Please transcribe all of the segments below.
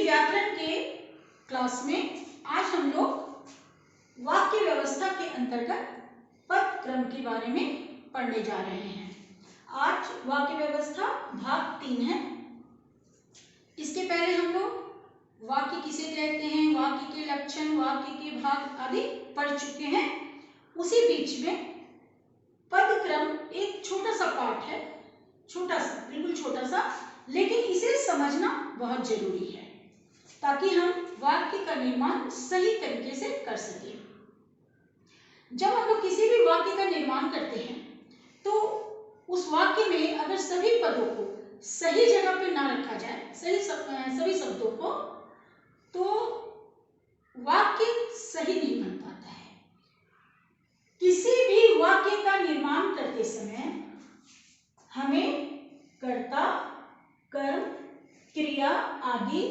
व्याकरण के क्लास में आज हम लोग वाक्य व्यवस्था के अंतर्गत पद क्रम के बारे में पढ़ने जा रहे हैं। आज वाक्य व्यवस्था भाग 3 है। इसके पहले हम लोग वाक्य किसे कहते हैं, वाक्य के लक्षण, वाक्य के भाग आदि पढ़ चुके हैं। उसी बीच में पद क्रम एक छोटा सा पाठ है, छोटा सा, बिल्कुल छोटा सा, लेकिन इसे समझना बहुत जरूरी है ताकि हम वाक्य का निर्माण सही तरीके से कर सकें। जब हम लोग किसी भी वाक्य का निर्माण करते हैं तो उस वाक्य में अगर सभी पदों को सही जगह पे ना रखा जाए, सभी शब्दों को, तो वाक्य सही नहीं बन पाता है। किसी भी वाक्य का निर्माण करते समय हमें कर्ता, कर्म, क्रिया आदि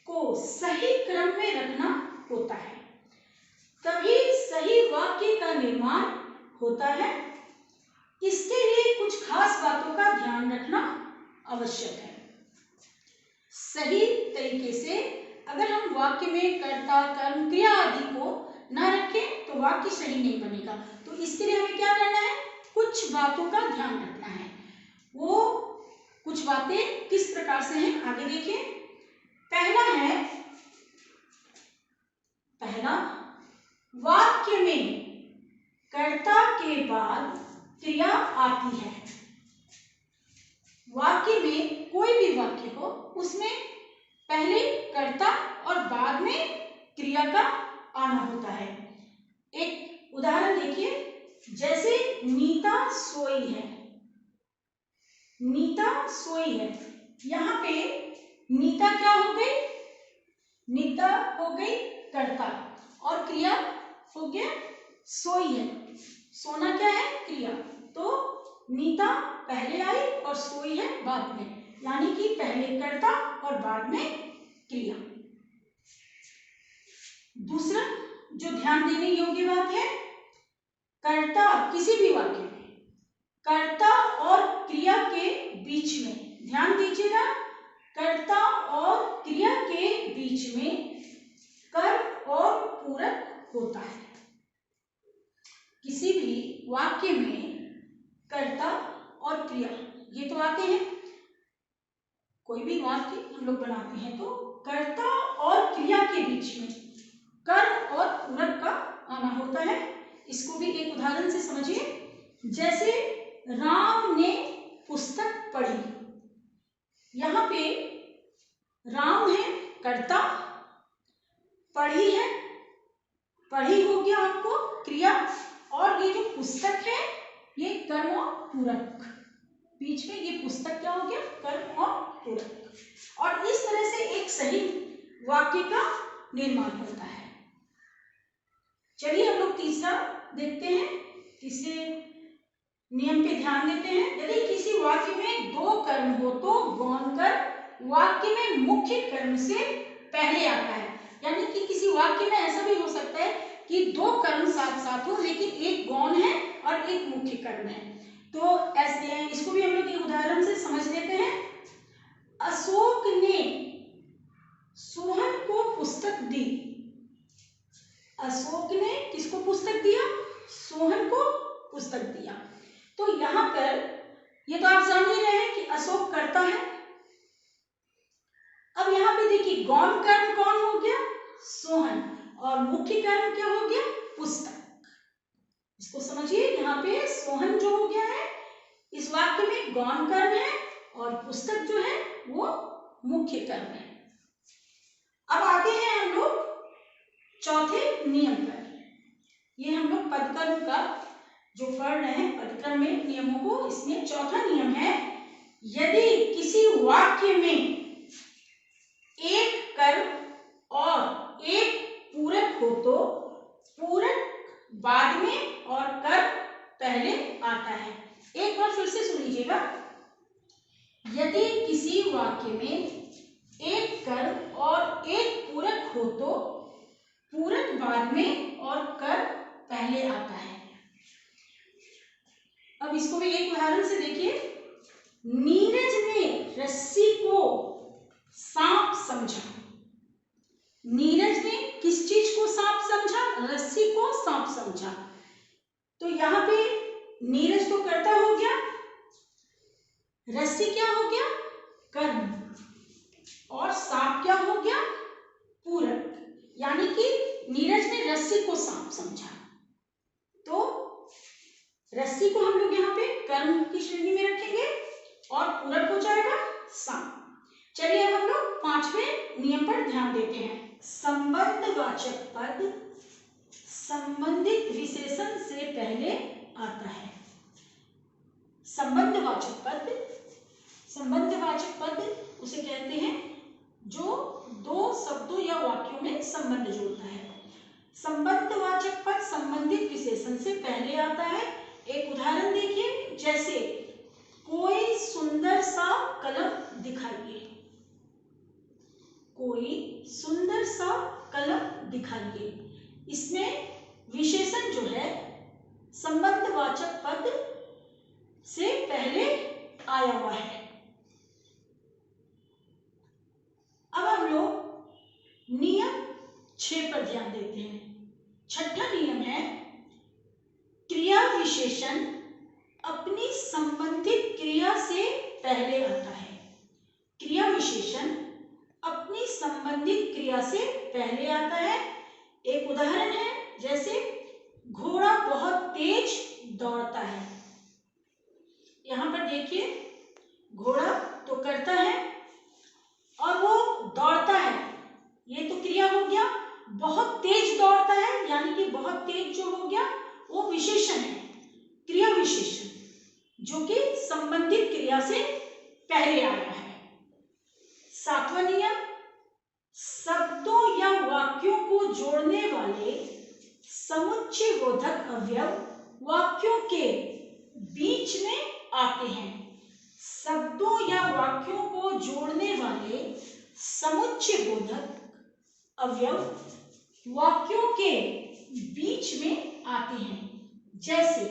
को सही क्रम में रखना होता है, तभी सही वाक्य का निर्माण होता है। इसके लिए कुछ खास बातों का ध्यान रखना आवश्यक है। सही तरीके से अगर हम वाक्य में कर्ता, कर्म, क्रिया आदि को ना रखें तो वाक्य सही नहीं बनेगा। तो इसके लिए हमें क्या करना है, कुछ बातों का ध्यान रखना है। वो कुछ बातें किस प्रकार से हैं, आगे देखिए। पहला वाक्य में कर्ता के बाद क्रिया आती है। वाक्य में कोई भी वाक्य हो, उसमें पहले कर्ता और बाद में क्रिया का आना होता है। एक उदाहरण देखिए, जैसे नीता सोई है। नीता सोई है, यहाँ पे नीता क्या हो गई, नीता हो गई कर्ता और क्रिया हो गया सोई है। सोना क्या है, क्रिया। तो नीता पहले आई और सोई है बाद में, यानी कि पहले कर्ता और बाद में क्रिया। दूसरा जो ध्यान देने योग्य बात है, कर्ता किसी भी वाक्य में कर्ता और क्रिया के बीच में, ध्यान दीजिएगा, कर्ता और क्रिया के बीच में कर्म और पूरक होता है। किसी भी वाक्य में कर्ता और क्रिया, ये तो आते हैं। कोई भी वाक्य हम लोग बनाते हैं तो कर्ता और क्रिया के बीच में कर्म और पूरक का आना होता है। इसको भी एक उदाहरण से समझिए। जैसे राम ने पुस्तक पढ़ी, यहाँ पे राम है कर्ता, पढ़ी है, पढ़ी हो गया आपको क्रिया, और ये जो पुस्तक है ये कर्म और पूरक, बीच में ये पुस्तक क्या हो गया, कर्म और पूरक। और इस तरह से एक सही वाक्य का निर्माण होता है। चलिए हम लोग तीसरा देखते हैं, तीसरे नियम पे ध्यान देते हैं। यदि किसी वाक्य में दो कर्म हो तो गौण कर्म वाक्य में मुख्य कर्म से पहले आता है। यानी कि किसी वाक्य में ऐसा भी हो सकता है कि दो कर्म साथ साथ हो, लेकिन एक गौण है और एक मुख्य कर्म है। तो ऐसे इसको भी हम लोग एक उदाहरण से समझ लेते हैं। अशोक ने सोहन को पुस्तक दी। अशोक ने किसको पुस्तक दिया, सोहन को पुस्तक दिया। तो यहाँ पर ये तो आप समझ ही रहे हैं कि अशोक कर्ता है। अब यहाँ पे देखिए गौण कर्म कौन हो गया, सोहन, और मुख्य कर्म क्या हो गया, पुस्तक। इसको समझिए, यहाँ पे सोहन जो हो गया है इस वाक्य में गौण कर्म है और पुस्तक जो है वो मुख्य कर्म है। अब आते हैं हम लोग चौथे नियम पर। ये हम लोग पदकर्म का जो पढ़ रहे हैं, पदक्रम में नियमों को, इसमें चौथा नियम है, यदि किसी वाक्य में एक कर्म और एक पूरक हो तो पूरक बाद में और कर्म पहले आता है। एक बार फिर से सुन लीजिएगा। यदि किसी वाक्य में एक कर्म और एक पूरक हो तो पूरक बाद में और कर्म पहले आता है। अब इसको भी एक उदाहरण से देखिए। नीरज ने रस्सी को सांप समझा। समझा। तो यहाँ पे नीरज तो कर्ता हो गया, रस्सी क्या हो गया, कर्म, और सांप क्या हो गया, पूरक। यानी कि नीरज ने रस्सी को सांप समझा, तो रस्सी को हम लोग यहाँ पे कर्म की श्रेणी में रखेंगे और पूरक हो जाएगा सांप। चलिए अब हम लोग 5वें नियम पर ध्यान देते हैं। संबंधवाचक पद संबंधित विशेषण से पहले आता है। संबंधवाचक पद उसे कहते हैं जो दो शब्दों या वाक्यों में संबंध जोड़ता है। संबंधवाचक पद संबंधित विशेषण से पहले आता है। एक उदाहरण देखिए, जैसे कोई सुंदर सा कलम दिखाइए, कोई सुंदर सा कलम दिखाइए। इसमें विशेषण जो है संबंधवाचक पद से पहले आया हुआ है। अब हम लोग नियम 6 पर ध्यान देते हैं। छठा नियम है, क्रिया विशेषण अपनी संबंधित क्रिया से पहले आता है। क्रिया विशेषण अपनी संबंधित क्रिया से पहले आता है। एक उदाहरण है, जैसे घोड़ा बहुत तेज दौड़ता है। यहां पर देखिए, घोड़ा तो कर्ता है और वो दौड़ता है, ये तो क्रिया हो गया। बहुत तेज दौड़ता है यानी कि बहुत तेज जो हो गया वो विशेषण है, क्रिया विशेषण, जो कि संबंधित क्रिया से पहले आया है। 7वां नियम, शब्दों या वाक्यों को जोड़ने वाले समुच्चय बोधक अवयव वाक्यों के बीच में आते हैं। शब्दों या वाक्यों को जोड़ने वाले समुच्चय बोधक अवयव वाक्यों के बीच में आते हैं। जैसे,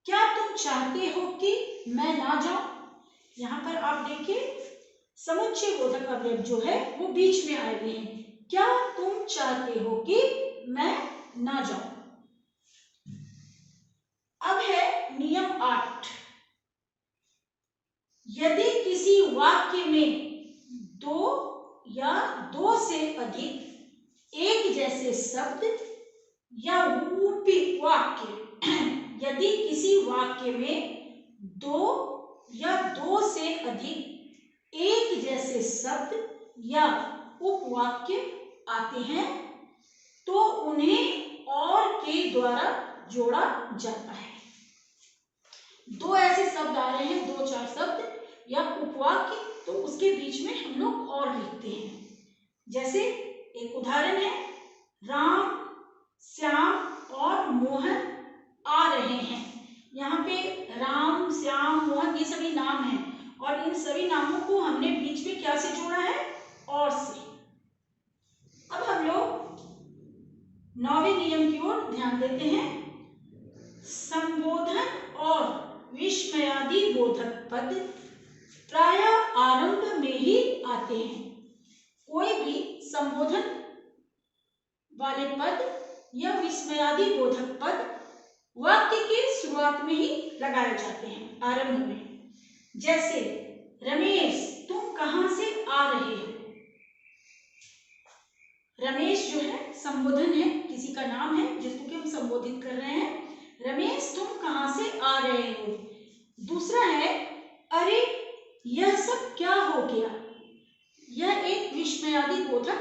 क्या तुम चाहते हो कि मैं ना जाऊं? यहां पर आप देखिए, समुच्चय बोधक अवयव जो है वो बीच में आए हुए हैं। क्या तुम चाहते हो कि मैं ना जाऊं? अब है नियम 8। यदि किसी वाक्य में दो या दो से अधिक एक जैसे शब्द या वाक्य यदि किसी वाक्य में दो या दो से अधिक एक जैसे शब्द या उपवाक्य आते हैं तो उन्हें और के द्वारा जोड़ा जाता है। दो ऐसे शब्द आ रहे हैं, 2-4 शब्द या उपवाक्य, तो उसके बीच में हम लोग और लिखते हैं। जैसे एक उदाहरण है, राम, श्याम और मोहन आ रहे हैं। यहाँ पे राम, श्याम, मोहन ये सभी नाम हैं और इन सभी नामों को हमने बीच में क्या से जोड़ा है? और से। अब हम लोग 9वें नियम की ओर ध्यान देते हैं। संबोधन और विस्मयादि बोधक पद प्रायः आरंभ में ही आते हैं। कोई भी संबोधन वाले पद या विस्मयादि बोधक पद वाक्य के शुरुआत में ही लगाए जाते हैं, आरंभ में। जैसे, रमेश तुम कहां से आ रहे हो? रमेश जो है संबोधन है, किसी का नाम है जिसको कि हम संबोधित कर रहे हैं। रमेश तुम कहां से आ रहे हो? दूसरा है, अरे यह सब क्या हो गया? यह एक विस्मयादि बोधक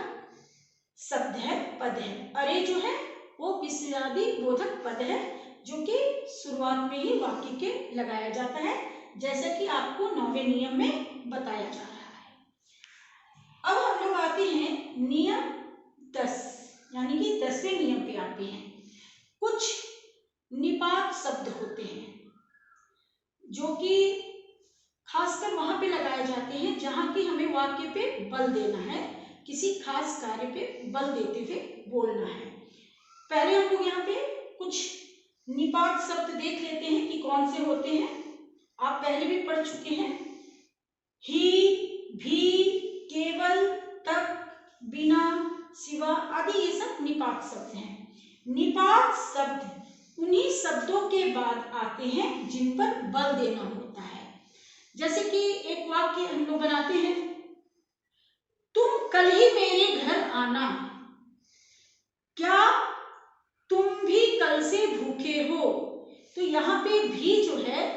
शब्द है, पद है। अरे जो है वो विस्मयादि बोधक पद है जो कि शुरुआत में ही वाक्य के लगाया जाता है, जैसा कि आपको 9वें नियम में बताया जा रहा है। अब हम लोग आते हैं नियम 10, यानी कि 10वें नियम पे आते हैं। कुछ निपात शब्द होते हैं जो कि खासकर वहां पे लगाए जाते हैं जहां कि हमें वाक्य पे बल देना है, किसी खास कार्य पे बल देते हुए बोलना है। पहले हम लोग यहाँ पे कुछ निपात शब्द देख लेते हैं कि कौन से होते हैं। आप पहले भी पढ़ चुके हैं। ही, भी, केवल, तक, बिना, सिवा आदि ये सब निपात शब्द हैं। निपात शब्द उन्हीं शब्दों के बाद आते हैं जिन पर बल देना होता है। जैसे कि एक वाक्य हम लोग बनाते हैं, तुम कल ही मेरे घर आना, क्या तुम भी कल से भूखे हो। तो यहाँ पे भी जो है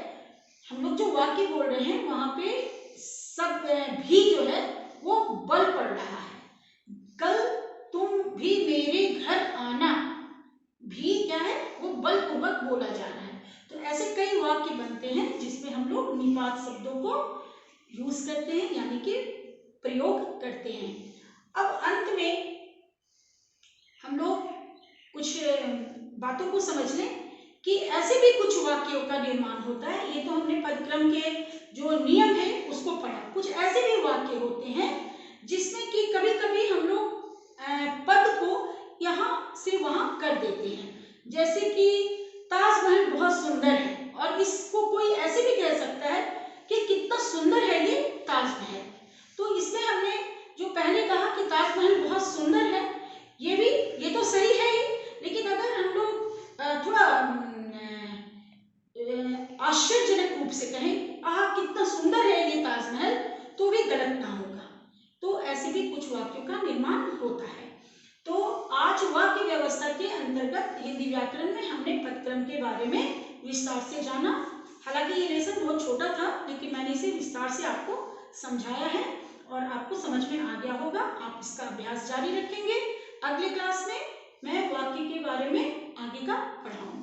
हम लोग जो वाक्य बोल रहे हैं वहां पे सब भी जो है वो बल पड़ रहा है। कल तुम भी मेरे घर आना, भी क्या है वो बलपूर्वक बोला जा रहा है। तो ऐसे कई वाक्य बनते हैं जिसमें हम लोग निपात शब्दों को यूज करते हैं, यानी कि प्रयोग करते हैं। अब अंत में हम लोग कुछ बातों को समझ लें कि ऐसे भी कुछ वाक्यों का निर्माण होता है। ये तो हमने पदक्रम के जो नियम है उसको पढ़ा। कुछ ऐसे भी वाक्य होते हैं जिसमें कि कभी कभी हम लोग पद को यहाँ से वहां कर देते हैं। जैसे कि ताजमहल बहुत सुंदर है, और इसको कोई ऐसे भी कह सकता है कि कितना सुंदर है ये ताजमहल। तो इसमें हमने जो पहले कहा कि ताजमहल बहुत सुंदर है, ये तो सही है ही, लेकिन अगर हम लोग थोड़ा आश्चर्यजनक रूप से कहें कितना सुंदर है ये ताजमहल, तो भी गलत ना होगा। तो ऐसे भी कुछ वाक्यों का निर्माण होता है। तो आज वाक्य व्यवस्था के अंतर्गत हिंदी व्याकरण में हमने पदक्रम के बारे में विस्तार से जाना। हालांकि ये लेसन बहुत छोटा था, लेकिन मैंने इसे विस्तार से आपको समझाया है और आपको समझ में आ गया होगा। आप इसका अभ्यास जारी रखेंगे। अगले क्लास में मैं वाक्य के बारे में आगे का पढ़ाऊंगा।